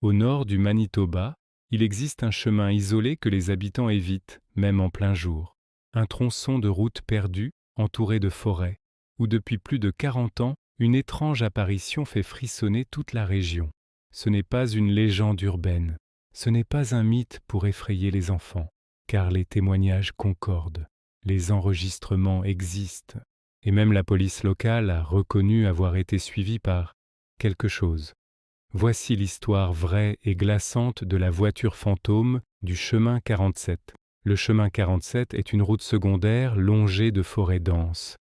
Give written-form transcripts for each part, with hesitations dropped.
Au nord du Manitoba, il existe un chemin isolé que les habitants évitent, même en plein jour. Un tronçon de route perdue, entouré de forêts, où depuis plus de 40 ans, une étrange apparition fait frissonner toute la région. Ce n'est pas une légende urbaine, ce n'est pas un mythe pour effrayer les enfants, car les témoignages concordent, les enregistrements existent, et même la police locale a reconnu avoir été suivie par quelque chose. Voici l'histoire vraie et glaçante de la voiture fantôme du chemin 47. Le chemin 47 est une route secondaire longée de forêts denses.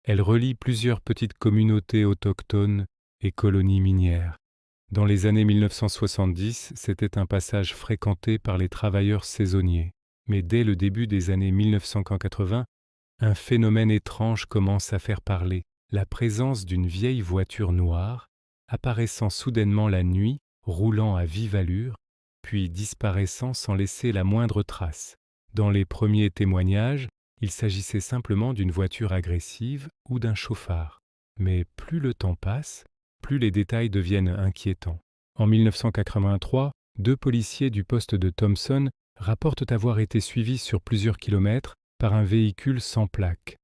Elle relie plusieurs petites communautés autochtones et colonies minières. Dans les années 1970, c'était un passage fréquenté par les travailleurs saisonniers. Mais dès le début des années 1980, un phénomène étrange commence à faire parler, la présence d'une vieille voiture noire, apparaissant soudainement la nuit, roulant à vive allure, puis disparaissant sans laisser la moindre trace. Dans les premiers témoignages, il s'agissait simplement d'une voiture agressive ou d'un chauffard. Mais plus le temps passe, plus les détails deviennent inquiétants. En 1983, 2 policiers du poste de Thompson rapportent avoir été suivis sur plusieurs kilomètres par un véhicule sans plaque.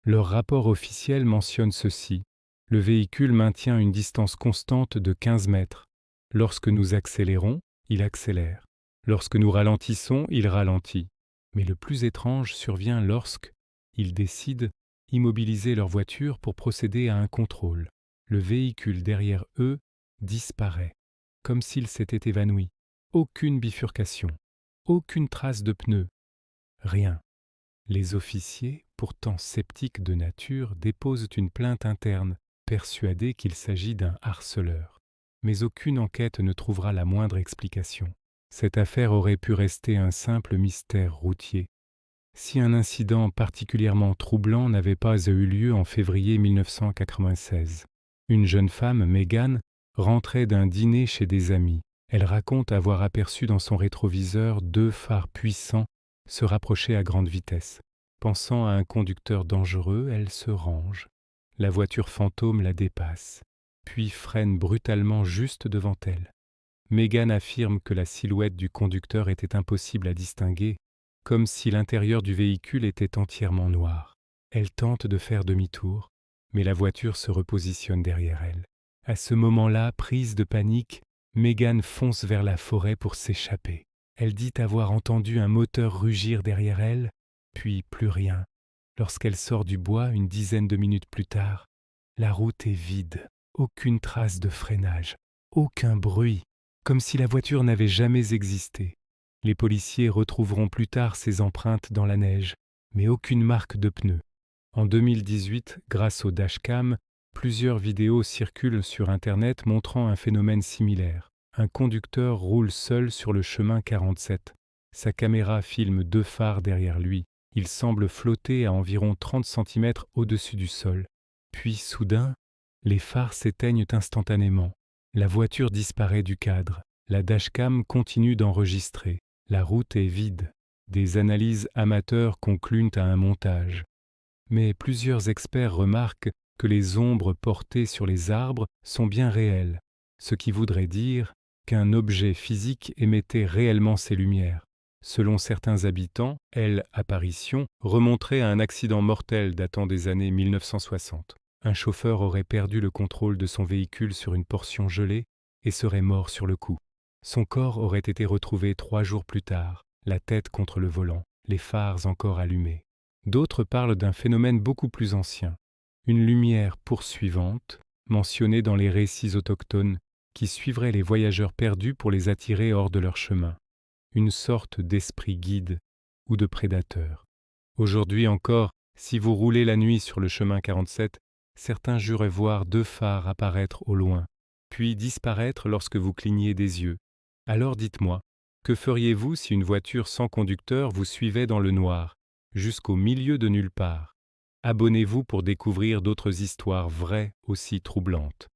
Leur rapport officiel mentionne ceci. Le véhicule maintient une distance constante de 15 mètres. Lorsque nous accélérons, il accélère. Lorsque nous ralentissons, il ralentit. Mais le plus étrange survient lorsque ils décident d'immobiliser leur voiture pour procéder à un contrôle. Le véhicule derrière eux disparaît, comme s'il s'était évanoui. Aucune bifurcation, aucune trace de pneu, rien. Les officiers, pourtant sceptiques de nature, déposent une plainte interne, persuadés qu'il s'agit d'un harceleur. Mais aucune enquête ne trouvera la moindre explication. Cette affaire aurait pu rester un simple mystère routier, si un incident particulièrement troublant n'avait pas eu lieu en février 1996. Une jeune femme, Megan, rentrait d'un dîner chez des amis. Elle raconte avoir aperçu dans son rétroviseur 2 phares puissants se rapprocher à grande vitesse. Pensant à un conducteur dangereux, elle se range. La voiture fantôme la dépasse, puis freine brutalement juste devant elle. Megan affirme que la silhouette du conducteur était impossible à distinguer, comme si l'intérieur du véhicule était entièrement noir. Elle tente de faire demi-tour, mais la voiture se repositionne derrière elle. À ce moment-là, prise de panique, Megan fonce vers la forêt pour s'échapper. Elle dit avoir entendu un moteur rugir derrière elle, puis plus rien. Lorsqu'elle sort du bois une dizaine de minutes plus tard, la route est vide, aucune trace de freinage, aucun bruit, comme si la voiture n'avait jamais existé. Les policiers retrouveront plus tard ses empreintes dans la neige, mais aucune marque de pneu. En 2018, grâce au dashcam, plusieurs vidéos circulent sur Internet montrant un phénomène similaire. Un conducteur roule seul sur le chemin 47. Sa caméra filme 2 phares derrière lui. Il semble flotter à environ 30 cm au-dessus du sol. Puis, soudain, les phares s'éteignent instantanément. La voiture disparaît du cadre. La dashcam continue d'enregistrer. La route est vide. Des analyses amateurs concluent à un montage. Mais plusieurs experts remarquent que les ombres portées sur les arbres sont bien réelles, ce qui voudrait dire qu'un objet physique émettait réellement ces lumières. Selon certains habitants, apparition remonterait à un accident mortel datant des années 1960. Un chauffeur aurait perdu le contrôle de son véhicule sur une portion gelée et serait mort sur le coup. Son corps aurait été retrouvé 3 jours plus tard, la tête contre le volant, les phares encore allumés. D'autres parlent d'un phénomène beaucoup plus ancien, une lumière poursuivante, mentionnée dans les récits autochtones, qui suivrait les voyageurs perdus pour les attirer hors de leur chemin, une sorte d'esprit guide ou de prédateur. Aujourd'hui encore, si vous roulez la nuit sur le chemin 47, certains jurent voir 2 phares apparaître au loin, puis disparaître lorsque vous cligniez des yeux. Alors dites-moi, que feriez-vous si une voiture sans conducteur vous suivait dans le noir, jusqu'au milieu de nulle part? Abonnez-vous pour découvrir d'autres histoires vraies aussi troublantes.